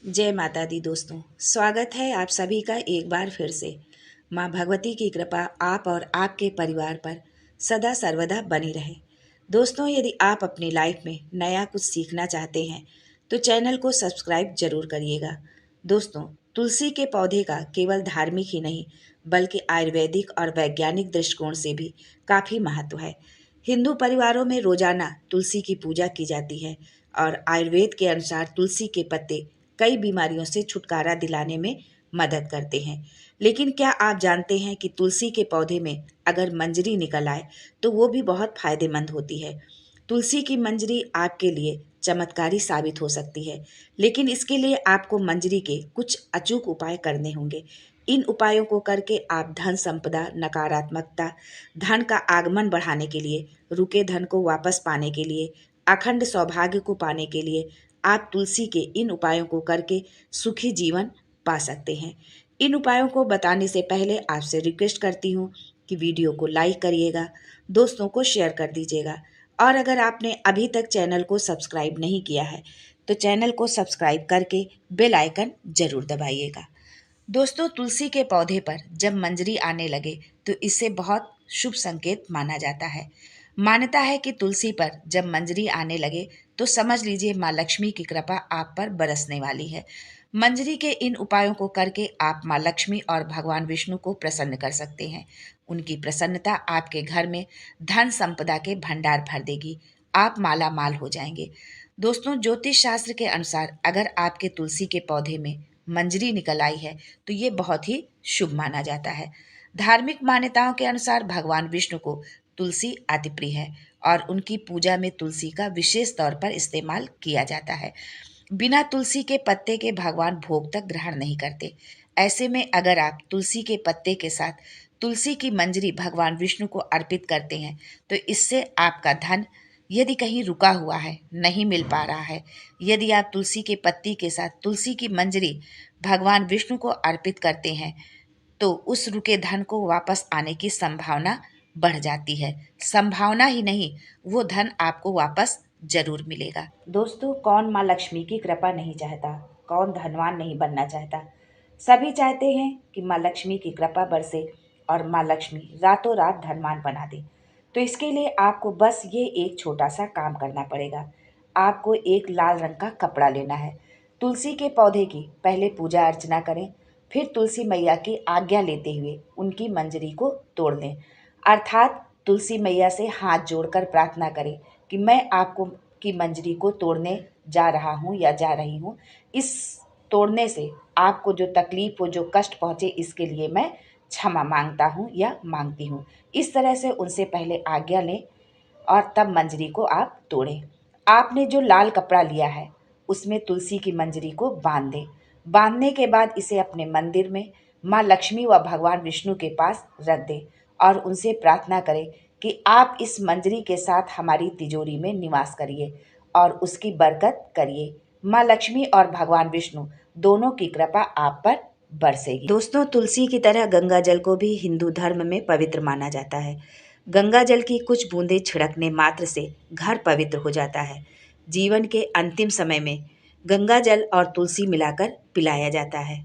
जय माता दी दोस्तों, स्वागत है आप सभी का एक बार फिर से। माँ भगवती की कृपा आप और आपके परिवार पर सदा सर्वदा बनी रहे। दोस्तों, यदि आप अपनी लाइफ में नया कुछ सीखना चाहते हैं तो चैनल को सब्सक्राइब जरूर करिएगा। दोस्तों, तुलसी के पौधे का केवल धार्मिक ही नहीं बल्कि आयुर्वेदिक और वैज्ञानिक दृष्टिकोण से भी काफ़ी महत्व है। हिंदू परिवारों में रोजाना तुलसी की पूजा की जाती है और आयुर्वेद के अनुसार तुलसी के पत्ते कई बीमारियों से छुटकारा दिलाने में मदद करते हैं। लेकिन क्या आप जानते हैं कि तुलसी के पौधे में अगर मंजरी निकल आए तो वो भी बहुत फायदेमंद होती है। तुलसी की मंजरी आपके लिए चमत्कारी साबित हो सकती है, लेकिन इसके लिए आपको मंजरी के कुछ अचूक उपाय करने होंगे। इन उपायों को करके आप धन संपदा, नकारात्मकता, धन का आगमन बढ़ाने के लिए, रुके धन को वापस पाने के लिए, अखंड सौभाग्य को पाने के लिए आप तुलसी के इन उपायों को करके सुखी जीवन पा सकते हैं। इन उपायों को बताने से पहले आपसे रिक्वेस्ट करती हूँ कि वीडियो को लाइक करिएगा, दोस्तों को शेयर कर दीजिएगा और अगर आपने अभी तक चैनल को सब्सक्राइब नहीं किया है तो चैनल को सब्सक्राइब करके बेल आइकन जरूर दबाइएगा। दोस्तों, तुलसी के पौधे पर जब मंजरी आने लगे तो इसे बहुत शुभ संकेत माना जाता है। मान्यता है कि तुलसी पर जब मंजरी आने लगे तो समझ लीजिए माँ लक्ष्मी की कृपा आप पर बरसने वाली है। मंजरी के इन उपायों को करके आप माँ लक्ष्मी और भगवान विष्णु को प्रसन्न कर सकते हैं। उनकी प्रसन्नता आपके घर में धन संपदा के भंडार भर देगी, आप माला माल हो जाएंगे। दोस्तों, ज्योतिष शास्त्र के अनुसार अगर आपके तुलसी के पौधे में मंजरी निकल आई है तो ये बहुत ही शुभ माना जाता है। धार्मिक मान्यताओं के अनुसार भगवान विष्णु को तुलसी अति प्रिय है और उनकी पूजा में तुलसी का विशेष तौर पर इस्तेमाल किया जाता है। बिना तुलसी के पत्ते के भगवान भोग तक ग्रहण नहीं करते। ऐसे में अगर आप तुलसी के पत्ते के साथ तुलसी की मंजरी भगवान विष्णु को अर्पित करते हैं तो इससे आपका धन यदि कहीं रुका हुआ है, नहीं मिल पा रहा है, यदि आप तुलसी के पत्ती के साथ तुलसी की मंजरी भगवान विष्णु को अर्पित करते हैं तो उस रुके धन को वापस आने की संभावना बढ़ जाती है। संभावना ही नहीं, वो धन आपको वापस जरूर मिलेगा। दोस्तों, कौन माँ लक्ष्मी की कृपा नहीं चाहता, कौन धनवान नहीं बनना चाहता। सभी चाहते हैं कि माँ लक्ष्मी की कृपा बरसे और माँ लक्ष्मी रातों रात धनवान बना दे। तो इसके लिए आपको बस ये एक छोटा सा काम करना पड़ेगा। आपको एक लाल रंग का कपड़ा लेना है, तुलसी के पौधे की पहले पूजा अर्चना करें, फिर तुलसी मैया की आज्ञा लेते हुए उनकी मंजरी को तोड़ दें। अर्थात तुलसी मैया से हाथ जोड़कर प्रार्थना करें कि मैं आपको की मंजरी को तोड़ने जा रहा हूँ या जा रही हूँ। इस तोड़ने से आपको जो तकलीफ हो, जो कष्ट पहुँचे, इसके लिए मैं क्षमा मांगता हूँ या मांगती हूँ। इस तरह से उनसे पहले आज्ञा लें और तब मंजरी को आप तोड़ें। आपने जो लाल कपड़ा लिया है उसमें तुलसी की मंजरी को बांध दें। बांधने के बाद इसे अपने मंदिर में माँ लक्ष्मी व भगवान विष्णु के पास रख दें और उनसे प्रार्थना करें कि आप इस मंजरी के साथ हमारी तिजोरी में निवास करिए और उसकी बरकत करिए। माँ लक्ष्मी और भगवान विष्णु दोनों की कृपा आप पर बरसेगी। दोस्तों, तुलसी की तरह गंगा जल को भी हिंदू धर्म में पवित्र माना जाता है। गंगा जल की कुछ बूंदें छिड़कने मात्र से घर पवित्र हो जाता है। जीवन के अंतिम समय में गंगा जल और तुलसी मिलाकर पिलाया जाता है।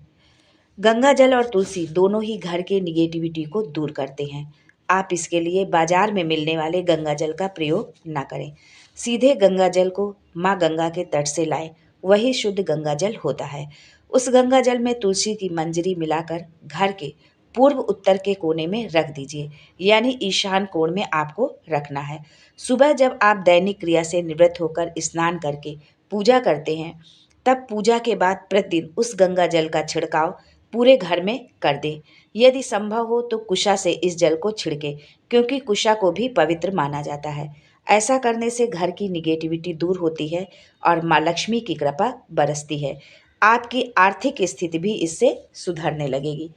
गंगा जल और तुलसी दोनों ही घर के निगेटिविटी को दूर करते हैं। आप इसके लिए बाजार में मिलने वाले गंगा जल का प्रयोग ना करें। सीधे गंगा जल को माँ गंगा के तट से लाएं, वही शुद्ध गंगा जल होता है। उस गंगा जल में तुलसी की मंजरी मिलाकर घर के पूर्व उत्तर के कोने में रख दीजिए, यानी ईशान कोण में आपको रखना है। सुबह जब आप दैनिक क्रिया से निवृत्त होकर स्नान करके पूजा करते हैं तब पूजा के बाद प्रतिदिन उस गंगा जल का छिड़काव पूरे घर में कर दें। यदि संभव हो तो कुशा से इस जल को छिड़के, क्योंकि कुशा को भी पवित्र माना जाता है। ऐसा करने से घर की निगेटिविटी दूर होती है और माँ लक्ष्मी की कृपा बरसती है। आपकी आर्थिक स्थिति भी इससे सुधरने लगेगी।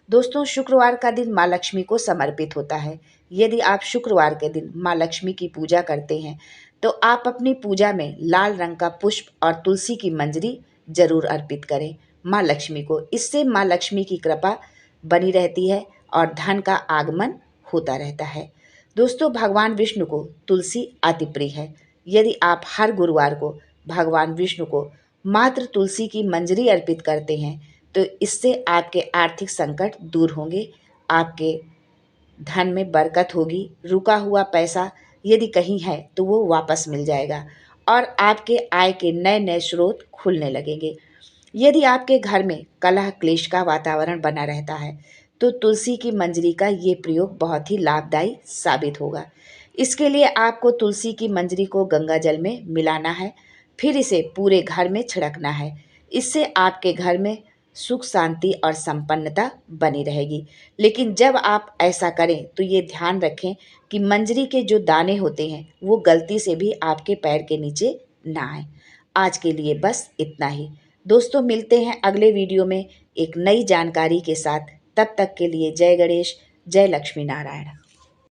दोस्तों, शुक्रवार का दिन माँ लक्ष्मी को समर्पित होता है। यदि आप शुक्रवार के दिन माँ लक्ष्मी की पूजा करते हैं तो आप अपनी पूजा में लाल रंग का पुष्प और तुलसी की मंजरी जरूर अर्पित करें माँ लक्ष्मी को। इससे माँ लक्ष्मी की कृपा बनी रहती है और धन का आगमन होता रहता है। दोस्तों, भगवान विष्णु को तुलसी अति प्रिय है। यदि आप हर गुरुवार को भगवान विष्णु को मात्र तुलसी की मंजरी अर्पित करते हैं तो इससे आपके आर्थिक संकट दूर होंगे, आपके धन में बरकत होगी, रुका हुआ पैसा यदि कहीं है तो वो वापस मिल जाएगा और आपके आय के नए नए स्रोत खुलने लगेंगे। यदि आपके घर में कलह क्लेश का वातावरण बना रहता है तो तुलसी की मंजरी का ये प्रयोग बहुत ही लाभदायी साबित होगा। इसके लिए आपको तुलसी की मंजरी को गंगा जल में मिलाना है, फिर इसे पूरे घर में छिड़कना है। इससे आपके घर में सुख शांति और संपन्नता बनी रहेगी। लेकिन जब आप ऐसा करें तो ये ध्यान रखें कि मंजरी के जो दाने होते हैं वो गलती से भी आपके पैर के नीचे ना आए। आज के लिए बस इतना ही। दोस्तों, मिलते हैं अगले वीडियो में एक नई जानकारी के साथ। तब तक के लिए जय गणेश, जय लक्ष्मी नारायण।